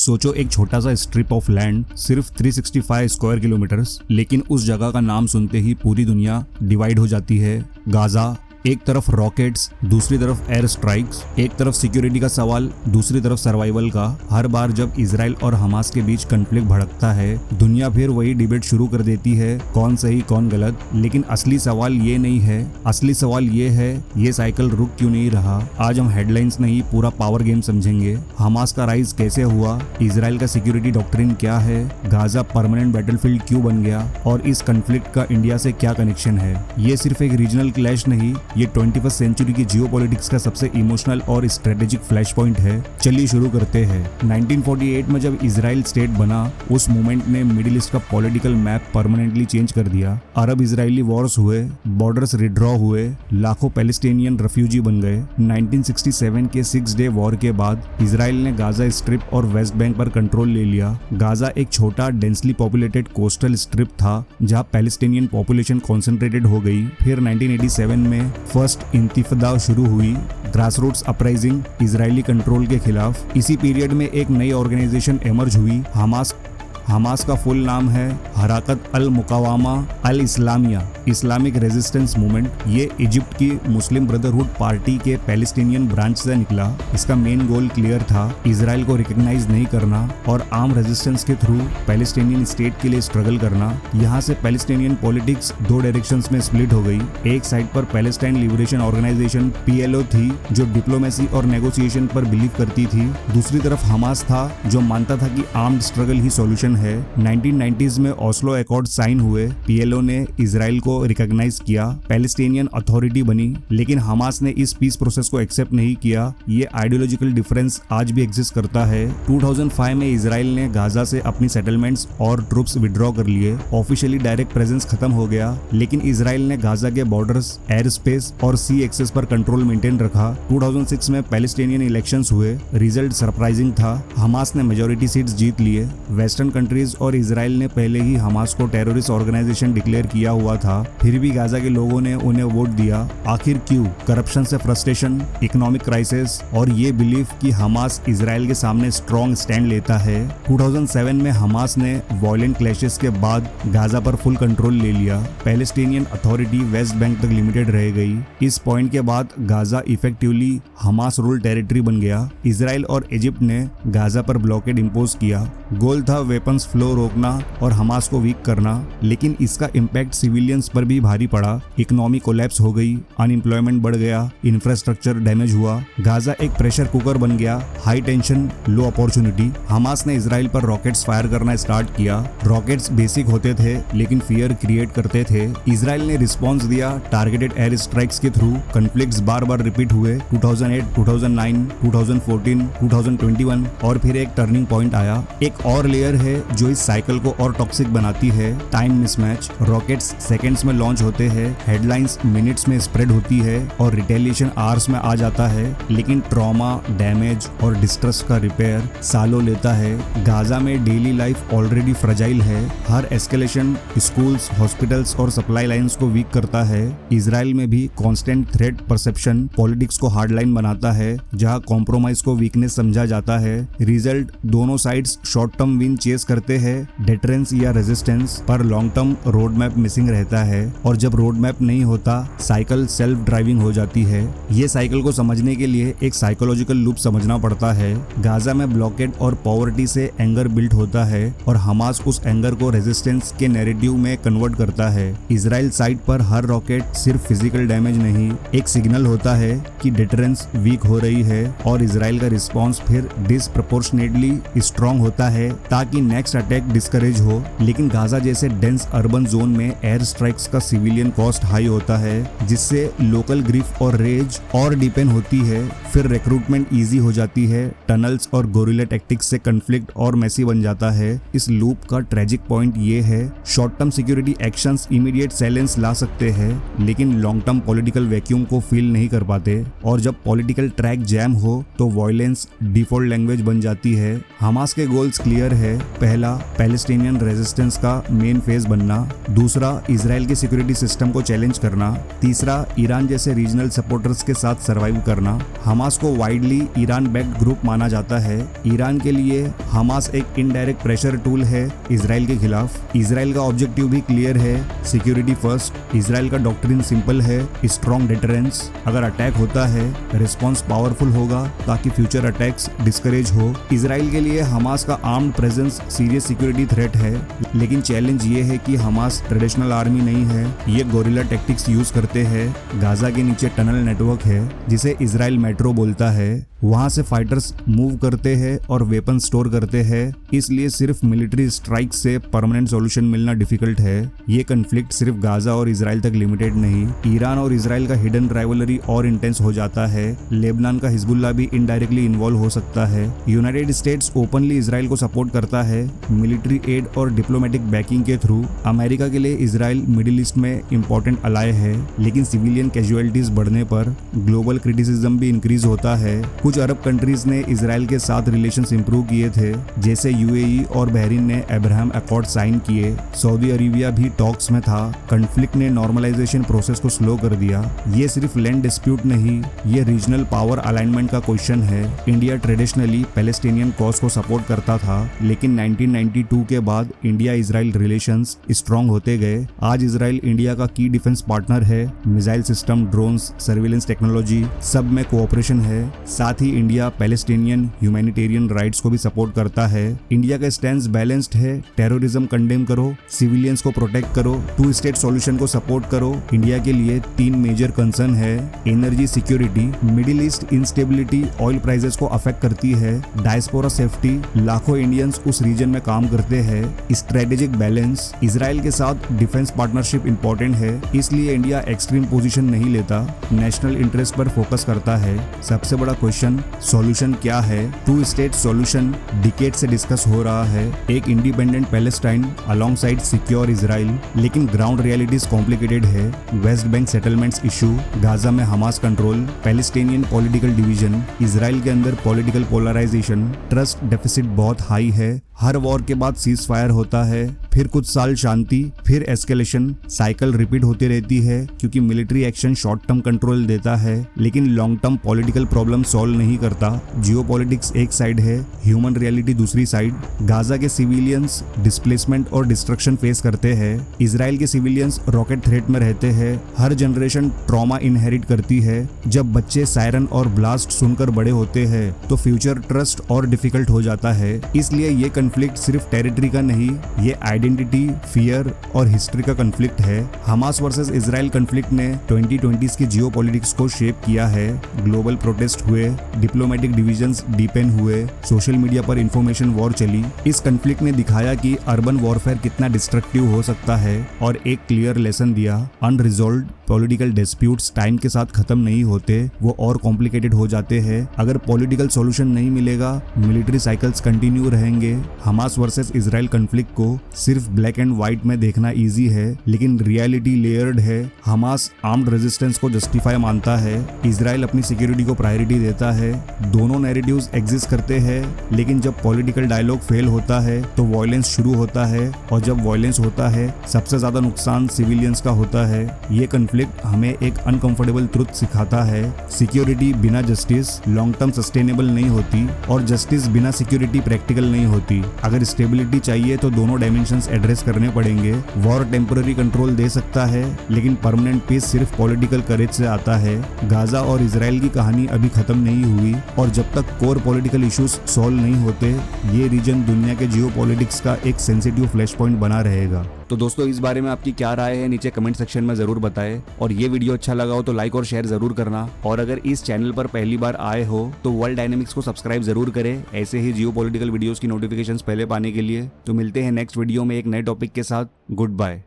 सोचो एक छोटा सा स्ट्रिप ऑफ लैंड, सिर्फ 365 स्क्वायर किलोमीटर्स, लेकिन उस जगह का नाम सुनते ही पूरी दुनिया डिवाइड हो जाती है। गाजा, एक तरफ रॉकेट्स, दूसरी तरफ एयर स्ट्राइक्स, एक तरफ सिक्योरिटी का सवाल, दूसरी तरफ सर्वाइवल का। हर बार जब इजराइल और हमास के बीच कॉन्फ्लिक्ट भड़कता है, दुनिया फिर वही डिबेट शुरू कर देती है, कौन सही कौन गलत। लेकिन असली सवाल ये नहीं है, असली सवाल ये है, ये साइकिल रुक क्यों नहीं रहा। आज हम हेडलाइंस नहीं, पूरा पावर गेम समझेंगे। हमास का राइज कैसे हुआ, इजराइल का सिक्योरिटी डॉक्ट्रिन क्या है, गाजा परमानेंट बैटलफील्ड क्यों बन गया, और इस कॉन्फ्लिक्ट का इंडिया से क्या कनेक्शन है। ये सिर्फ एक रीजनल क्लैश नहीं, ये 21वीं सेंचुरी की जियोपॉलिटिक्स का सबसे इमोशनल और स्ट्रेटेजिक फ्लैश पॉइंट है। चलिए शुरू करते हैं। 1948 में जब इजराइल स्टेट बना, उस मूवमेंट ने मिडिल ईस्ट का पॉलिटिकल मैप परमानेंटली चेंज कर दिया। अरब इजरायली वॉर्स हुए, बॉर्डर्स रिड्रॉ हुए, लाखों पैलेस्टीनियन रेफ्यूजी बन गए। 1967 के 6 डे वॉर के बाद इजराइल ने गाजा स्ट्रिप और वेस्ट बैंक पर कंट्रोल ले लिया। गाजा एक छोटा डेंसली पॉपुलेटेड कोस्टल स्ट्रिप था जहां पैलेस्टीनियन पॉपुलेशन कॉन्सेंट्रेटेड हो गई। फिर 1987 में फर्स्ट इंतिफादा शुरू हुई, ग्रासरूट्स अपराइजिंग इजरायली कंट्रोल के खिलाफ। इसी पीरियड में एक नई ऑर्गेनाइजेशन एमर्ज हुई, हमास का फुल नाम है हराकत अल मुकावामा अल इस्लामिया, इस्लामिक रेजिस्टेंस मूवमेंट। ये इजिप्ट की मुस्लिम ब्रदरहुड पार्टी के पैलेस्टीनियन ब्रांच से निकला। इसका मेन गोल क्लियर था, इजराइल को रिकॉग्नाइज नहीं करना और आर्म रेजिस्टेंस के थ्रू पैलेस्टीनियन स्टेट के लिए स्ट्रगल करना। यहाँ से पैलेस्टीनियन पॉलिटिक्स दो डायरेक्शंस में स्प्लिट हो गई। एक साइड पर पैलेस्टाइन लिबरेशन ऑर्गेनाइजेशन PLO थी, जो डिप्लोमेसी और नेगोशिएशन पर बिलीव करती थी। दूसरी तरफ हमास था, जो मानता था कि आर्म्ड स्ट्रगल ही सॉल्यूशन है। 1990s में ओस्लो अकॉर्ड साइन हुए, PLO ने इजराइल को रिकॉग्नाइज किया, पैलेस्टीनियन अथॉरिटी बनी, लेकिन हमास ने इस पीस प्रोसेस को एक्सेप्ट नहीं किया। ये आइडियोलॉजिकल डिफरेंस आज भी एग्जिस्ट करता है। 2005 में इजराइल ने गाजा से अपनी सेटलमेंट्स और ट्रूप्स विड्रॉ कर लिए। ऑफिशियली डायरेक्ट प्रेजेंस खत्म हो गया, लेकिन इजराइल ने गाजा के बॉर्डर्स, एयर स्पेस और सी एक्सेस पर कंट्रोल मेंटेन रखा। 2006 में पैलेस्टीनियन इलेक्शंस हुए, रिजल्ट सरप्राइजिंग था, हमास ने मेजॉरिटी सीट्स जीत लिए। वेस्टर्न कंट्रीज और इजराइल ने पहले ही हमास को टेररिस्ट ऑर्गेनाइजेशन डिक्लेयर किया हुआ था, फिर भी गाजा के लोगों ने उन्हें वोट दिया। आखिर क्यों? करप्शन से फ्रस्ट्रेशन, इकोनॉमिक क्राइसिस और ये बिलीफ कि हमास इजराइल के सामने स्ट्रॉन्ग स्टैंड लेता है। 2007 में हमास ने वायलेंट क्लैशेस के बाद गाजा पर फुल कंट्रोल ले लिया। पैलेस्टीनियन अथॉरिटी वेस्ट बैंक तक लिमिटेड रह गई। इस पॉइंट के बाद Gaza effectively Hamas rule territory बन गया। इजराइल और इजिप्ट ने गाजा पर ब्लॉकेड इंपोज किया। गोल था वेपन्स फ्लो रोकना और हमास को वीक करना, लेकिन इसका इम्पैक्ट सिविलियंस पर भी भारी पड़ा। इकोनॉमी कोलैप्स हो गई, अनएम्प्लॉयमेंट बढ़ गया, इंफ्रास्ट्रक्चर डैमेज हुआ। गाजा एक प्रेशर कुकर बन गया, हाई टेंशन लो अपॉर्चुनिटी। हमास ने इजराइल पर रॉकेट्स फायर करना स्टार्ट किया। रॉकेट्स बेसिक होते थे, लेकिन फियर क्रिएट करते थे। इजराइल ने रिस्पॉन्स दिया टारगेटेड एयर स्ट्राइक्स के थ्रू। कॉन्फ्लिक्ट्स बार बार रिपीट हुए, 2008, 2009, 2014, 2021 और फिर एक टर्निंग पॉइंट आया। एक और लेयर है जो इस साइकिल को और टॉक्सिक बनाती है, टाइम मिसमैच। रॉकेट्स सेकंड्स में लॉन्च होते हैं, हेडलाइंस मिनट्स में स्प्रेड होती है और रिटेलिएशन आवर्स में आ जाता है, लेकिन ट्रॉमा, डैमेज और डिस्ट्रेस का रिपेयर सालों लेता है। गाजा में डेली लाइफ ऑलरेडी फ्रजाइल है, हर एस्केलेशन स्कूल्स, हॉस्पिटल्स और सप्लाई लाइंस को वीक करता है। इजराइल में भी कांस्टेंट थ्रेट परसेप्शन पॉलिटिक्स को हार्ड लाइन बनाता है, जहां कॉम्प्रोमाइज को वीकनेस समझा जाता है। रिजल्ट, दोनों sides short term win chase करते हैं, डेटरेंस या रेजिस्टेंस, पर long term road map missing रहता है। और जब रोड मैप नहीं होता, साइकिल सेल्फ ड्राइविंग हो जाती है। ये साइकिल को समझने के लिए एक साइकोलॉजिकल लूप समझना पड़ता है। गाजा में ब्लॉकेड और पॉवर्टी से एंगर बिल्ट होता है और हमास उस एंगर को रेजिस्टेंस के नैरेटिव में कन्वर्ट करता है। इजराइल साइड पर हर रॉकेट सिर्फ फिजिकल डैमेज नहीं, एक सिग्नल होता है कि डेटरेंस वीक हो रही है, और इजराइल का रिस्पॉन्स फिर डिसप्रपोर्शनेटली स्ट्रॉन्ग होता है ताकि नेक्स्ट अटैक डिस्करेज हो। लेकिन गाजा जैसे डेंस अर्बन जोन में एयर स्ट्राइक्स का सिविलियन कॉस्ट हाई होता है, जिससे लोकल ग्रीफ और रेज और डिपेंड होती है। फिर रिक्रूटमेंट इजी हो जाती है, टनल्स और गोरिल्ला टैक्टिक्स से कॉन्फ्लिक्ट और मैसी बन जाता है। इस लूप का ट्रेजिक पॉइंट ये है, short term security actions immediate silence ला सकते हैं, लेकिन लॉन्ग टर्म पॉलिटिकल वैक्यूम को फील नहीं कर पाते। और जब पॉलिटिकल ट्रैक जैम हो तो वायलेंस डिफॉल्ट लैंग्वेज बन जाती है। हमास के गोल्स क्लियर है, पहला, पैलेस्टीनियन रेजिस्टेंस का मेन फेज बनना। दूसरा, इजराइल के सिक्योरिटी सिस्टम को चैलेंज करना। तीसरा, ईरान जैसे रीजनल सपोर्टर्स के साथ सर्वाइव करना। हमास को वाइडली ईरान बैक्ड ग्रुप माना जाता है। ईरान के लिए हमास एक इनडायरेक्ट प्रेशर टूल है इजराइल के खिलाफ। इजराइल का ऑब्जेक्टिव भी क्लियर है, सिक्योरिटी फर्स्ट। इजराइल का डॉक्ट्रिन सिंपल है, स्ट्रॉन्ग डिटरेंस। अगर अटैक होता है, रिस्पॉन्स पावरफुल होगा ताकि फ्यूचर अटैक्स डिस्करेज हो। इजराइल के लिए हमास का armed presence serious security threat है, लेकिन चैलेंज ये है कि हमास ट्रेडिशनल आर्मी नहीं है, ये गोरिल्ला टैक्टिक्स यूज करते हैं। गाजा के नीचे टनल नेटवर्क है जिसे इजराइल मेट्रो बोलता है, वहां से फाइटर्स मूव करते हैं और वेपन स्टोर करते हैं, इसलिए सिर्फ मिलिट्री स्ट्राइक से परमानेंट सॉल्यूशन मिलना डिफिकल्ट है। ये कन्फ्लिक्ट सिर्फ गाजा और इजराइल तक लिमिटेड नहीं, ईरान और इजराइल का हिडन राइवलरी और इंटेंस हो जाता है। लेबनान का हिजबुल्ला भी इनडायरेक्टली इन्वॉल्व हो सकता है। यूनाइटेड स्टेट्स ओपनली इजराइल को सपोर्ट करता है मिलिट्री एड और डिप्लोमेटिक बैकिंग के थ्रू। अमेरिका के लिए इजराइल मिडिल ईस्ट में इंपॉर्टेंट अलाय है, लेकिन सिविलियन कैजुअलिटीज बढ़ने पर ग्लोबल क्रिटिसिज्म भी इंक्रीज होता है। कुछ अरब कंट्रीज ने इजराइल के साथ रिलेशंस इंप्रूव किए थे, जैसे यूएई और बहरीन ने अब्राहम अकॉर्ड साइन किए। सऊदी अरेबिया भी टॉक्स में था। कॉन्फ्लिक्ट ने नॉर्मलाइजेशन प्रोसेस को स्लो कर दिया। ये सिर्फ लैंड डिस्प्यूट नहीं, ये रीजनल पावर अलाइनमेंट का क्वेश्चन है। इंडिया ट्रेडिशनली पैलेस्टीनियन कॉज को सपोर्ट करता था, लेकिन 1992 के बाद इंडिया इजराइल रिलेशंस स्ट्रॉन्ग होते गए। आज इजराइल इंडिया का की डिफेंस पार्टनर है। Missile system, drones, surveillance technology सब में कोऑपरेशन है। साथ ही इंडिया पैलेस्टीनियन ह्यूमैनिटेरियन राइट्स को भी सपोर्ट करता है। इंडिया का स्टैंड बैलेंस्ड है, टेररिज्म कंडेम करो, सिविलियंस को प्रोटेक्ट करो, टू स्टेट सॉल्यूशन को सपोर्ट करो। इंडिया के लिए 3 मेजर कंसर्न है। Energy security, middle east instability oil prices को अफेक्ट करती है। डायस्पोरा सेफ्टी, लाखों इंडियंस उस रीजन में काम करते हैं। स्ट्रेटेजिक बैलेंस, इजराइल के साथ डिफेंस पार्टनरशिप इंपॉर्टेंट है, इसलिए इंडिया एक्सट्रीम पोजीशन नहीं लेता, नेशनल इंटरेस्ट पर फोकस करता है। सबसे बड़ा क्वेश्चन, सॉल्यूशन क्या है? 2 स्टेट सॉल्यूशन डिकेड से डिस्कस हो रहा है, एक independent Palestine alongside secure Israel, लेकिन ग्राउंड रियलिटीज कॉम्प्लिकेटेड है। West Bank settlements issue, Gaza में Hamas control, Palestinian political division, Israel के अंदर पॉलिटिकल पोलराइजेशन, ट्रस्ट डेफिसिट बहुत हाई है। हर वॉर के बाद सीज फायर होता है, फिर कुछ साल शांति, फिर एस्केलेशन, साइकिल रिपीट होती रहती है, क्योंकि military action short term control देता है, लेकिन long term political problem solve नहीं करता। जियोपॉलिटिक्स एक साइड है, ह्यूमन रियलिटी दूसरी साइड। गाजा के सिविलियंस डिस्प्लेसमेंट और डिस्ट्रक्शन फेस करते हैं, इजराइल के सिविलियंस रॉकेट थ्रेट में रहते हैं। हर जनरेशन ट्रॉमा इनहेरिट करती है। जब बच्चे सायरन और ब्लास्ट सुनकर बड़े होते हैं तो फ्यूचर ट्रस्ट और डिफिकल्ट हो जाता है। इसलिए ये कन्फ्लिक्ट सिर्फ टेरिटरी का नहीं, ये आइडेंटिटी, फियर और हिस्ट्री का कन्फ्लिक्ट है। हमास वर्सेस इजराइल कन्फ्लिक्ट ने 2020s की जियोपॉलिटिक्स को शेप किया है। ग्लोबल प्रोटेस्ट हुए, डिप्लोमेटिक डिविजन्स डीपेन हुए, सोशल मीडिया पर इंफॉर्मेशन वॉर चली। इस कन्फ्लिक्ट ने दिखाया कि अर्बन वॉरफेयर कितना डिस्ट्रक्टिव हो सकता है और एक क्लियर लेसन दिया, अनरिजॉल्व्ड पॉलिटिकल डिस्प्यूट्स टाइम के साथ खत्म नहीं होते, वो और कॉम्प्लिकेटेड हो जाते हैं। अगर पॉलिटिकल सॉल्यूशन नहीं मिलेगा, मिलिट्री साइकिल्स कंटिन्यू रहेंगे। हमास वर्सेस इजराइल कन्फ्लिक्ट को सिर्फ ब्लैक एंड व्हाइट में देखना इजी है, लेकिन रियलिटी लेयर्ड है। हमास आर्म्ड रेजिस्टेंस को जस्टिफाई मानता है, इजराइल अपनी सिक्योरिटी को प्रायोरिटी देता है। दोनों नैरेटिव्स एग्जिस्ट करते हैं, लेकिन जब पॉलिटिकल डायलॉग फेल होता है तो वायलेंस शुरू होता है, और जब वायलेंस होता है सबसे ज्यादा नुकसान सिविलियंस का होता है। ये कन्फ्लिक्ट हमें एक अनकंफर्टेबल ट्रुथ सिखाता है, सिक्योरिटी बिना जस्टिस लॉन्ग टर्म सस्टेनेबल नहीं होती, और जस्टिस बिना सिक्योरिटी प्रैक्टिकल नहीं होती। अगर स्टेबिलिटी चाहिए तो दोनों डायमेंशंस एड्रेस करने पड़ेंगे। वॉर टेम्पररी कंट्रोल दे सकता है, लेकिन परमानेंट पीस सिर्फ पॉलिटिकल करेज से आता है। गाजा और इजराइल की कहानी अभी खत्म नहीं हुई, और जब तक कोर पॉलिटिकल इश्यूज सॉल्व नहीं होते, ये रीजन दुनिया के जियोपॉलिटिक्स का एक सेंसिटिव फ्लैश पॉइंट बना रहेगा। तो दोस्तों, इस बारे में आपकी क्या राय है नीचे कमेंट सेक्शन में जरूर बताएं, और ये वीडियो अच्छा लगा हो तो लाइक और शेयर जरूर करना, और अगर इस चैनल पर पहली बार आए हो तो वर्ल्ड डायनेमिक्स को सब्सक्राइब जरूर करें, ऐसे ही जियोपॉलिटिकल वीडियोस की नोटिफिकेशंस पहले पाने के लिए। तो मिलते हैं नेक्स्ट वीडियो में एक नए टॉपिक के साथ। Good bye.